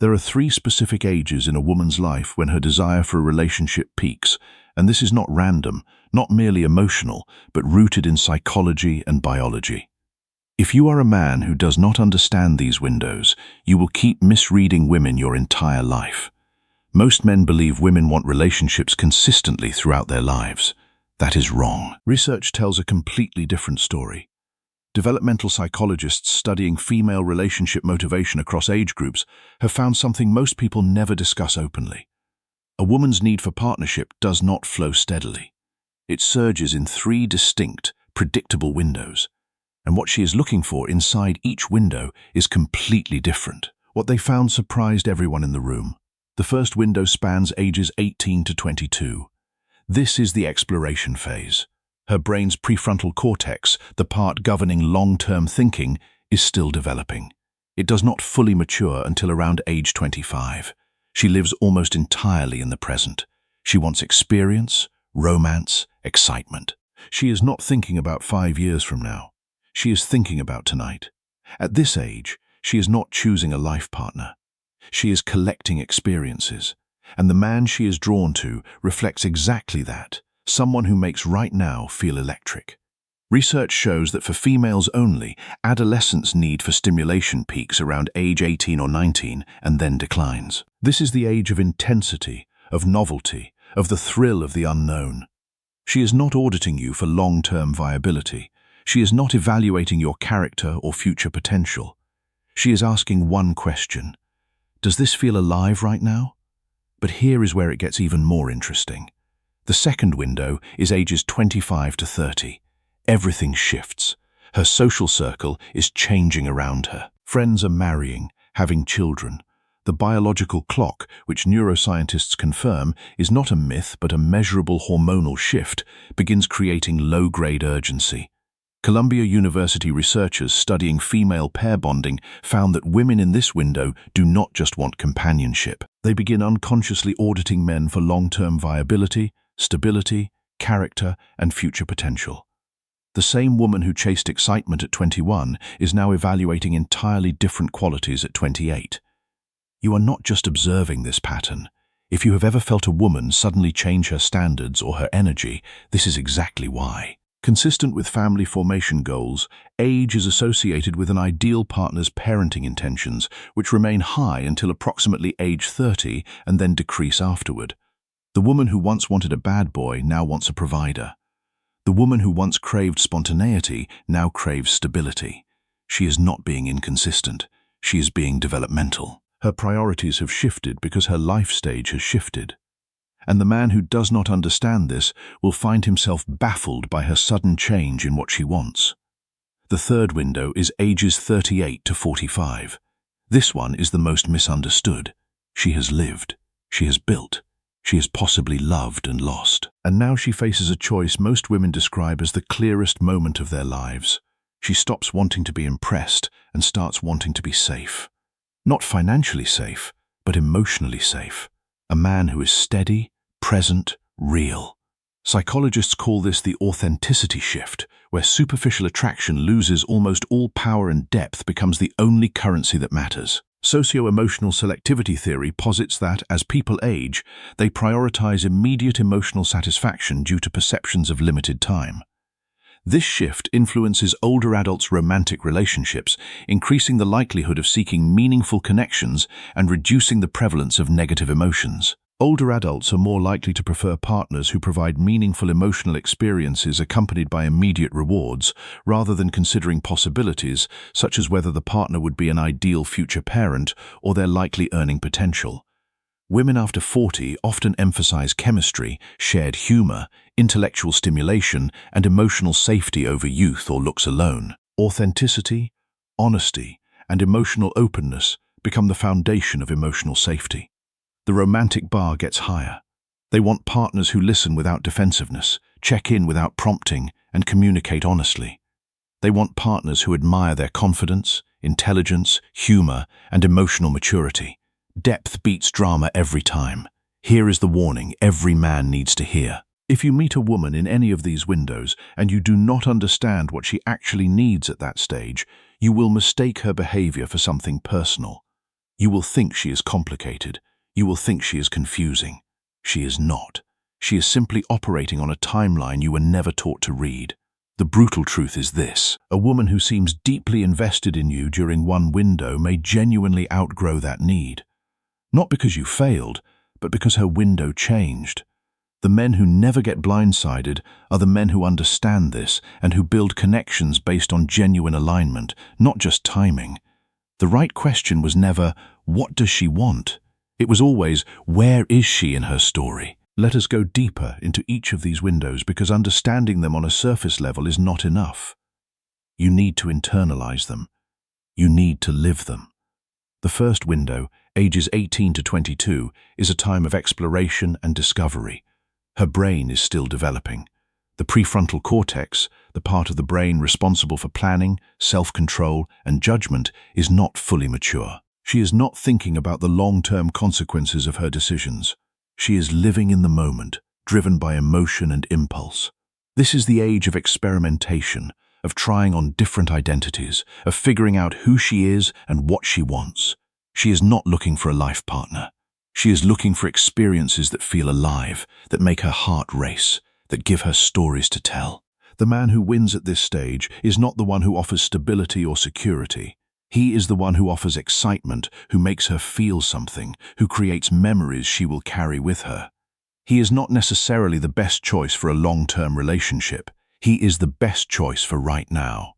There are three specific ages in a woman's life when her desire for a relationship peaks, and this is not random, not merely emotional, but rooted in psychology and biology. If you are a man who does not understand these windows, you will keep misreading women your entire life. Most men believe women want relationships consistently throughout their lives. That is wrong. Research tells a completely different story. Developmental psychologists studying female relationship motivation across age groups have found something most people never discuss openly. A woman's need for partnership does not flow steadily. It surges in three distinct, predictable windows. And what she is looking for inside each window is completely different. What they found surprised everyone in the room. The first window spans ages 18 to 22. This is the exploration phase. Her brain's prefrontal cortex, the part governing long-term thinking, is still developing. It does not fully mature until around age 25. She lives almost entirely in the present. She wants experience, romance, excitement. She is not thinking about 5 years from now. She is thinking about tonight. At this age, she is not choosing a life partner. She is collecting experiences. And the man she is drawn to reflects exactly that. Someone who makes right now feel electric. Research shows that for females only, adolescence' need for stimulation peaks around age 18 or 19 and then declines. This is the age of intensity, of novelty, of the thrill of the unknown. She is not auditing you for long-term viability. She is not evaluating your character or future potential. She is asking one question. Does this feel alive right now? But here is where it gets even more interesting. The second window is ages 25 to 30. Everything shifts. Her social circle is changing around her. Friends are marrying, having children. The biological clock, which neuroscientists confirm is not a myth but a measurable hormonal shift, begins creating low-grade urgency. Columbia University researchers studying female pair bonding found that women in this window do not just want companionship. They begin unconsciously auditing men for long-term viability, stability, character, and future potential. The same woman who chased excitement at 21 is now evaluating entirely different qualities at 28. You are not just observing this pattern. If you have ever felt a woman suddenly change her standards or her energy, this is exactly why. Consistent with family formation goals, age is associated with an ideal partner's parenting intentions, which remain high until approximately age 30 and then decrease afterward. The woman who once wanted a bad boy now wants a provider. The woman who once craved spontaneity now craves stability. She is not being inconsistent. She is being developmental. Her priorities have shifted because her life stage has shifted. And the man who does not understand this will find himself baffled by her sudden change in what she wants. The third window is ages 38 to 45. This one is the most misunderstood. She has lived. She has built. She has possibly loved and lost. And now she faces a choice most women describe as the clearest moment of their lives. She stops wanting to be impressed and starts wanting to be safe. Not financially safe, but emotionally safe. A man who is steady, present, real. Psychologists call this the authenticity shift, where superficial attraction loses almost all power and depth becomes the only currency that matters. Socio-emotional selectivity theory posits that, as people age, they prioritize immediate emotional satisfaction due to perceptions of limited time. This shift influences older adults' romantic relationships, increasing the likelihood of seeking meaningful connections and reducing the prevalence of negative emotions. Older adults are more likely to prefer partners who provide meaningful emotional experiences accompanied by immediate rewards, rather than considering possibilities such as whether the partner would be an ideal future parent or their likely earning potential. Women after 40 often emphasize chemistry, shared humor, intellectual stimulation, and emotional safety over youth or looks alone. Authenticity, honesty, and emotional openness become the foundation of emotional safety. The romantic bar gets higher. They want partners who listen without defensiveness, check in without prompting, and communicate honestly. They want partners who admire their confidence, intelligence, humor, and emotional maturity. Depth beats drama every time. Here is the warning every man needs to hear. If you meet a woman in any of these windows and you do not understand what she actually needs at that stage, you will mistake her behavior for something personal. You will think she is complicated. You will think she is confusing. She is not. She is simply operating on a timeline you were never taught to read. The brutal truth is this: a woman who seems deeply invested in you during one window may genuinely outgrow that need. Not because you failed, but because her window changed. The men who never get blindsided are the men who understand this and who build connections based on genuine alignment, not just timing. The right question was never, what does she want? It was always, where is she in her story? Let us go deeper into each of these windows, because understanding them on a surface level is not enough. You need to internalize them. You need to live them. The first window, ages 18 to 22, is a time of exploration and discovery. Her brain is still developing. The prefrontal cortex, the part of the brain responsible for planning, self-control, and judgment, is not fully mature. She is not thinking about the long-term consequences of her decisions. She is living in the moment, driven by emotion and impulse. This is the age of experimentation, of trying on different identities, of figuring out who she is and what she wants. She is not looking for a life partner. She is looking for experiences that feel alive, that make her heart race, that give her stories to tell. The man who wins at this stage is not the one who offers stability or security. He is the one who offers excitement, who makes her feel something, who creates memories she will carry with her. He is not necessarily the best choice for a long-term relationship. He is the best choice for right now.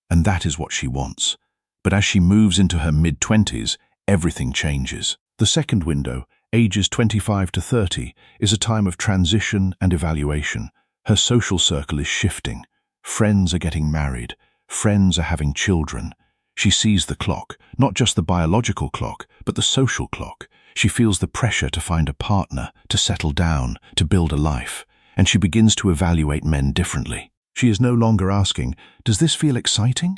And that is what she wants. But as she moves into her mid-20s, everything changes. The second window, ages 25 to 30, is a time of transition and evaluation. Her social circle is shifting. Friends are getting married. Friends are having children. She sees the clock, not just the biological clock, but the social clock. She feels the pressure to find a partner, to settle down, to build a life, and she begins to evaluate men differently. She is no longer asking, does this feel exciting?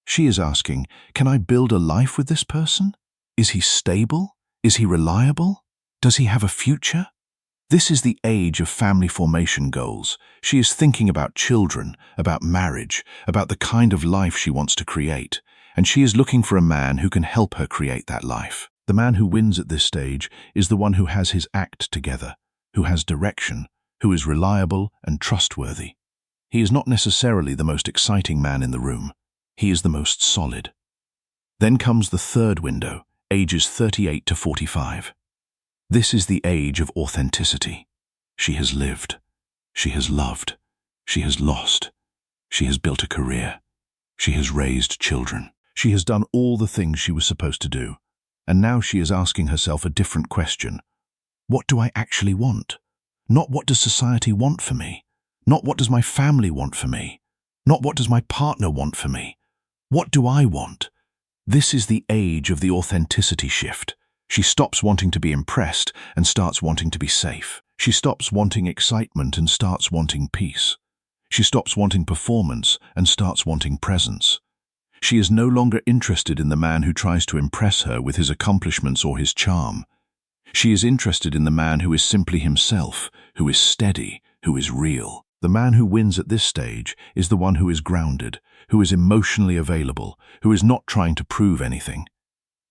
She is asking, can I build a life with this person? Is he stable? Is he reliable? Does he have a future? This is the age of family formation goals. She is thinking about children, about marriage, about the kind of life she wants to create, and she is looking for a man who can help her create that life. The man who wins at this stage is the one who has his act together, who has direction, who is reliable and trustworthy. He is not necessarily the most exciting man in the room. He is the most solid. Then comes the third window, ages 38 to 45. This is the age of authenticity. She has lived. She has loved. She has lost. She has built a career. She has raised children. She has done all the things she was supposed to do. And now she is asking herself a different question. What do I actually want? Not what does society want for me? Not what does my family want for me? Not what does my partner want for me? What do I want? This is the age of the authenticity shift. She stops wanting to be impressed and starts wanting to be safe. She stops wanting excitement and starts wanting peace. She stops wanting performance and starts wanting presence. She is no longer interested in the man who tries to impress her with his accomplishments or his charm. She is interested in the man who is simply himself, who is steady, who is real. The man who wins at this stage is the one who is grounded, who is emotionally available, who is not trying to prove anything.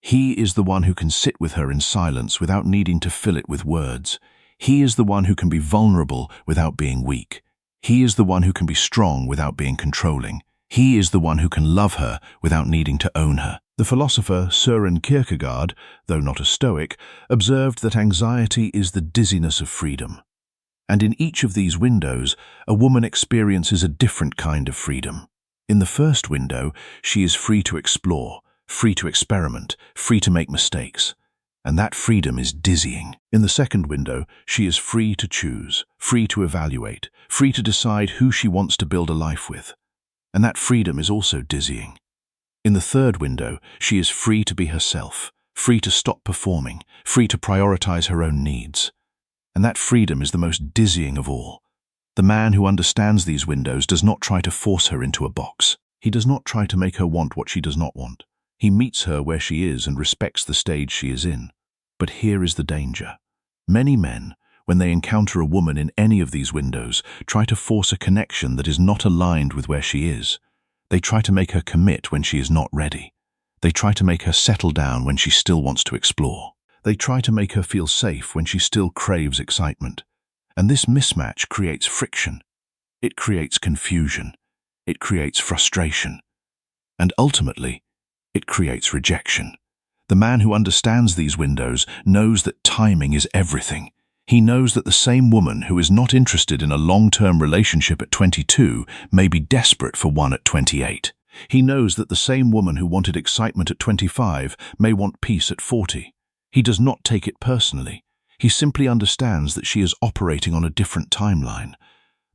He is the one who can sit with her in silence without needing to fill it with words. He is the one who can be vulnerable without being weak. He is the one who can be strong without being controlling. He is the one who can love her without needing to own her. The philosopher Søren Kierkegaard, though not a Stoic, observed that anxiety is the dizziness of freedom. And in each of these windows, a woman experiences a different kind of freedom. In the first window, she is free to explore, free to experiment, free to make mistakes. And that freedom is dizzying. In the second window, she is free to choose, free to evaluate, free to decide who she wants to build a life with. And that freedom is also dizzying. In the third window, she is free to be herself, free to stop performing, free to prioritize her own needs. And that freedom is the most dizzying of all. The man who understands these windows does not try to force her into a box. He does not try to make her want what she does not want. He meets her where she is and respects the stage she is in. But here is the danger. Many men, when they encounter a woman in any of these windows, try to force a connection that is not aligned with where she is. They try to make her commit when she is not ready. They try to make her settle down when she still wants to explore. They try to make her feel safe when she still craves excitement. And this mismatch creates friction. It creates confusion. It creates frustration. And ultimately, it creates rejection. The man who understands these windows knows that timing is everything. He knows that the same woman who is not interested in a long-term relationship at 22 may be desperate for one at 28. He knows that the same woman who wanted excitement at 25 may want peace at 40. He does not take it personally. He simply understands that she is operating on a different timeline.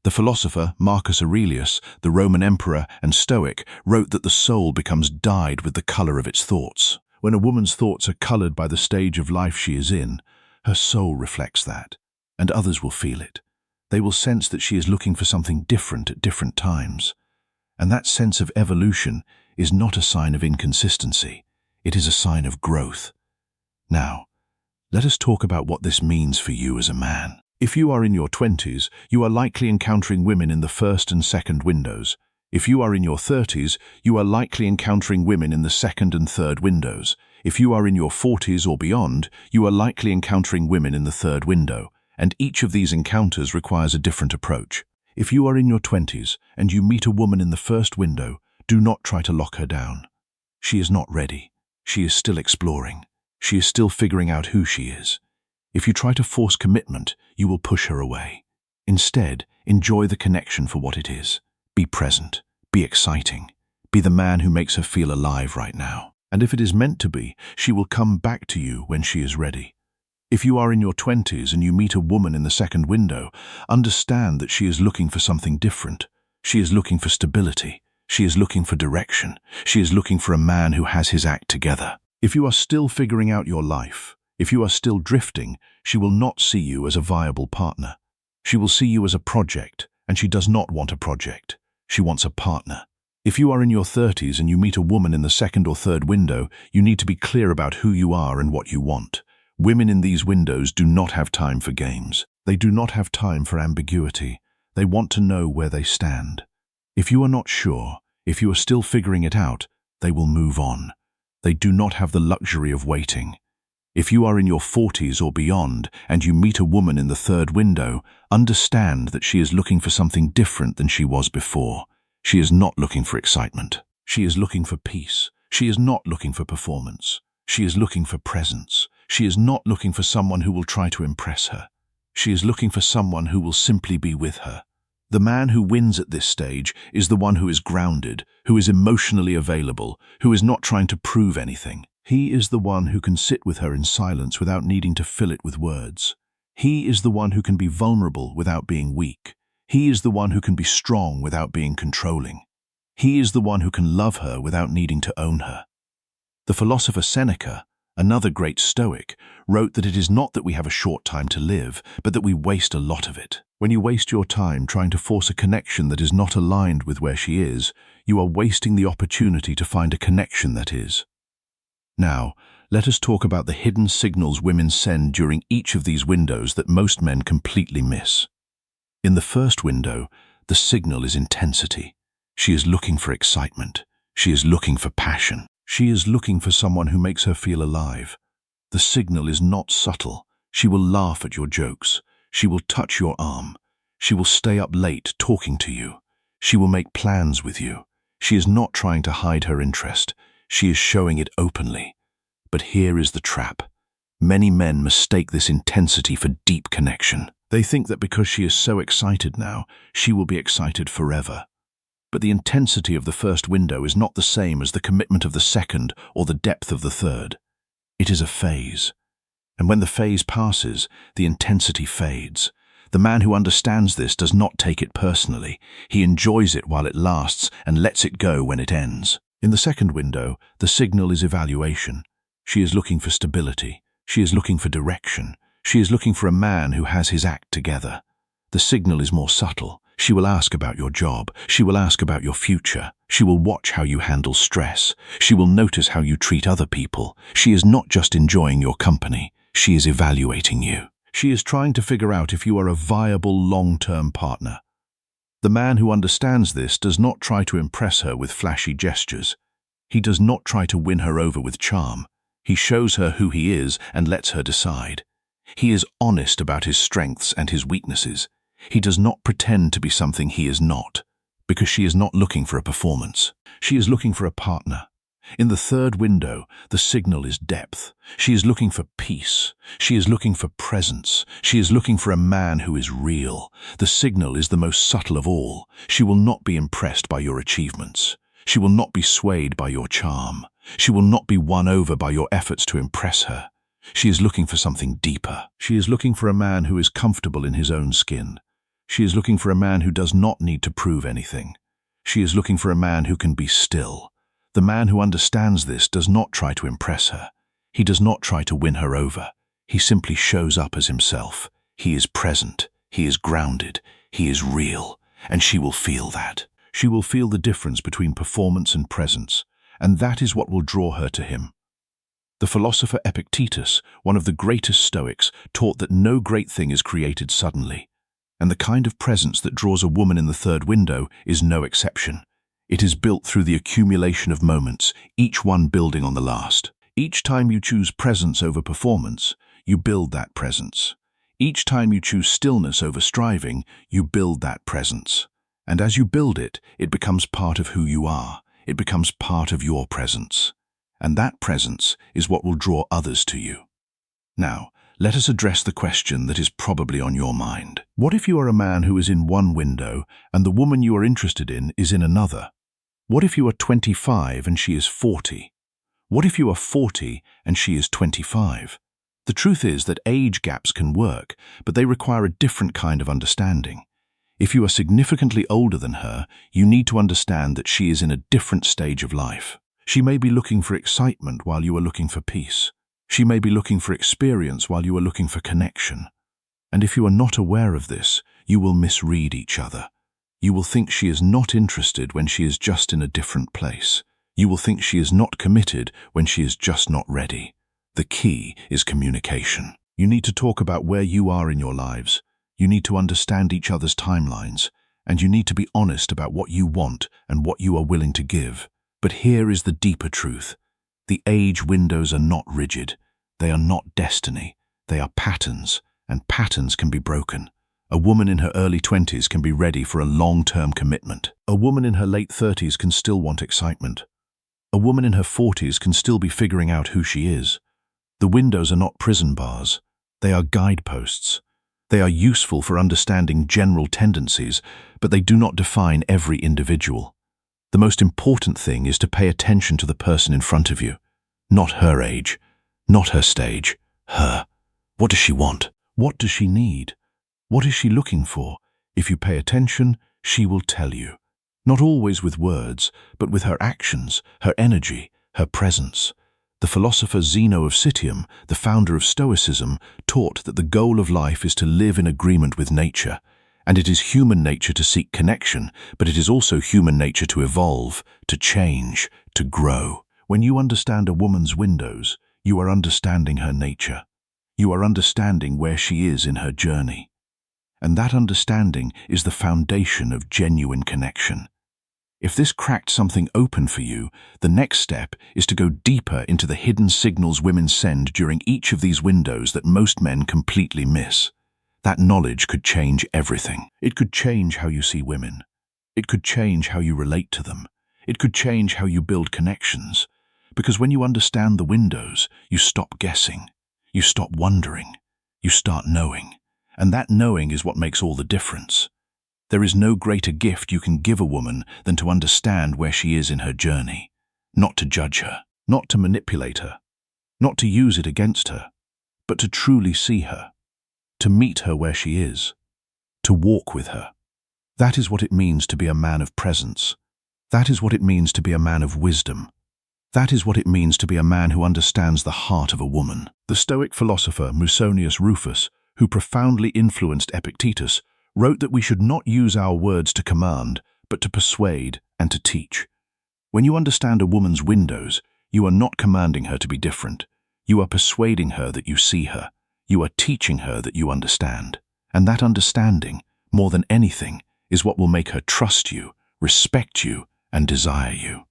The philosopher Marcus Aurelius, the Roman emperor and Stoic, wrote that the soul becomes dyed with the color of its thoughts. When a woman's thoughts are colored by the stage of life she is in, her soul reflects that, and others will feel it. They will sense that she is looking for something different at different times. And that sense of evolution is not a sign of inconsistency. It is a sign of growth. Now, let us talk about what this means for you as a man. If you are in your 20s, you are likely encountering women in the first and second windows. If you are in your 30s, you are likely encountering women in the second and third windows. If you are in your 40s or beyond, you are likely encountering women in the third window, and each of these encounters requires a different approach. If you are in your 20s and you meet a woman in the first window, do not try to lock her down. She is not ready. She is still exploring. She is still figuring out who she is. If you try to force commitment, you will push her away. Instead, enjoy the connection for what it is. Be present. Be exciting. Be the man who makes her feel alive right now. And if it is meant to be, she will come back to you when she is ready. If you are in your 20s and you meet a woman in the second window, understand that she is looking for something different. She is looking for stability. She is looking for direction. She is looking for a man who has his act together. If you are still figuring out your life, if you are still drifting, she will not see you as a viable partner. She will see you as a project, and she does not want a project. She wants a partner. If you are in your 30s and you meet a woman in the second or third window, you need to be clear about who you are and what you want. Women in these windows do not have time for games. They do not have time for ambiguity. They want to know where they stand. If you are not sure, if you are still figuring it out, they will move on. They do not have the luxury of waiting. If you are in your 40s or beyond and you meet a woman in the third window, understand that she is looking for something different than she was before. She is not looking for excitement. She is looking for peace. She is not looking for performance. She is looking for presence. She is not looking for someone who will try to impress her. She is looking for someone who will simply be with her. The man who wins at this stage is the one who is grounded, who is emotionally available, who is not trying to prove anything. He is the one who can sit with her in silence without needing to fill it with words. He is the one who can be vulnerable without being weak. He is the one who can be strong without being controlling. He is the one who can love her without needing to own her. The philosopher Seneca, another great Stoic, wrote that it is not that we have a short time to live, but that we waste a lot of it. When you waste your time trying to force a connection that is not aligned with where she is, you are wasting the opportunity to find a connection that is. Now, let us talk about the hidden signals women send during each of these windows that most men completely miss. In the first window, the signal is intensity. She is looking for excitement. She is looking for passion. She is looking for someone who makes her feel alive. The signal is not subtle. She will laugh at your jokes. She will touch your arm. She will stay up late talking to you. She will make plans with you. She is not trying to hide her interest. She is showing it openly. But here is the trap. Many men mistake this intensity for deep connection. They think that because she is so excited now, she will be excited forever. But the intensity of the first window is not the same as the commitment of the second or the depth of the third. It is a phase. And when the phase passes, the intensity fades. The man who understands this does not take it personally. He enjoys it while it lasts and lets it go when it ends. In the second window, the signal is evaluation. She is looking for stability. She is looking for direction. She is looking for a man who has his act together. The signal is more subtle. She will ask about your job. She will ask about your future. She will watch how you handle stress. She will notice how you treat other people. She is not just enjoying your company. She is evaluating you. She is trying to figure out if you are a viable long-term partner. The man who understands this does not try to impress her with flashy gestures. He does not try to win her over with charm. He shows her who he is and lets her decide. He is honest about his strengths and his weaknesses. He does not pretend to be something he is not, because she is not looking for a performance. She is looking for a partner. In the third window, the signal is depth. She is looking for peace. She is looking for presence. She is looking for a man who is real. The signal is the most subtle of all. She will not be impressed by your achievements. She will not be swayed by your charm. She will not be won over by your efforts to impress her. She is looking for something deeper. She is looking for a man who is comfortable in his own skin. She is looking for a man who does not need to prove anything. She is looking for a man who can be still. The man who understands this does not try to impress her. He does not try to win her over. He simply shows up as himself. He is present. He is grounded. He is real. And she will feel that. She will feel the difference between performance and presence, and that is what will draw her to him. The philosopher Epictetus, one of the greatest Stoics, taught that no great thing is created suddenly, and the kind of presence that draws a woman in the third window is no exception. It is built through the accumulation of moments, each one building on the last. Each time you choose presence over performance, you build that presence. Each time you choose stillness over striving, you build that presence. And as you build it, it becomes part of who you are. It becomes part of your presence. And that presence is what will draw others to you. Now, let us address the question that is probably on your mind. What if you are a man who is in one window and the woman you are interested in is in another? What if you are 25 and she is 40? What if you are 40 and she is 25? The truth is that age gaps can work, but they require a different kind of understanding. If you are significantly older than her, you need to understand that she is in a different stage of life. She may be looking for excitement while you are looking for peace. She may be looking for experience while you are looking for connection. And if you are not aware of this, you will misread each other. You will think she is not interested when she is just in a different place. You will think she is not committed when she is just not ready. The key is communication. You need to talk about where you are in your lives. You need to understand each other's timelines, and you need to be honest about what you want and what you are willing to give. But here is the deeper truth. The age windows are not rigid. They are not destiny. They are patterns, and patterns can be broken. A woman in her early 20s can be ready for a long-term commitment. A woman in her late 30s can still want excitement. A woman in her 40s can still be figuring out who she is. The windows are not prison bars. They are guideposts. They are useful for understanding general tendencies, but they do not define every individual. The most important thing is to pay attention to the person in front of you. Not her age, not her stage, her. What does she want? What does she need? What is she looking for? If you pay attention, she will tell you. Not always with words, but with her actions, her energy, her presence. The philosopher Zeno of Citium, the founder of Stoicism, taught that the goal of life is to live in agreement with nature. And it is human nature to seek connection, but it is also human nature to evolve, to change, to grow. When you understand a woman's windows, you are understanding her nature. You are understanding where she is in her journey. And that understanding is the foundation of genuine connection. If this cracked something open for you, the next step is to go deeper into the hidden signals women send during each of these windows that most men completely miss. That knowledge could change everything. It could change how you see women. It could change how you relate to them. It could change how you build connections. Because when you understand the windows, you stop guessing. You stop wondering. You start knowing. And that knowing is what makes all the difference. There is no greater gift you can give a woman than to understand where she is in her journey. Not to judge her, not to manipulate her, not to use it against her, but to truly see her, to meet her where she is, to walk with her. That is what it means to be a man of presence. That is what it means to be a man of wisdom. That is what it means to be a man who understands the heart of a woman. The Stoic philosopher Musonius Rufus, who profoundly influenced Epictetus, wrote that we should not use our words to command, but to persuade and to teach. When you understand a woman's windows, you are not commanding her to be different. You are persuading her that you see her. You are teaching her that you understand. And that understanding, more than anything, is what will make her trust you, respect you, and desire you.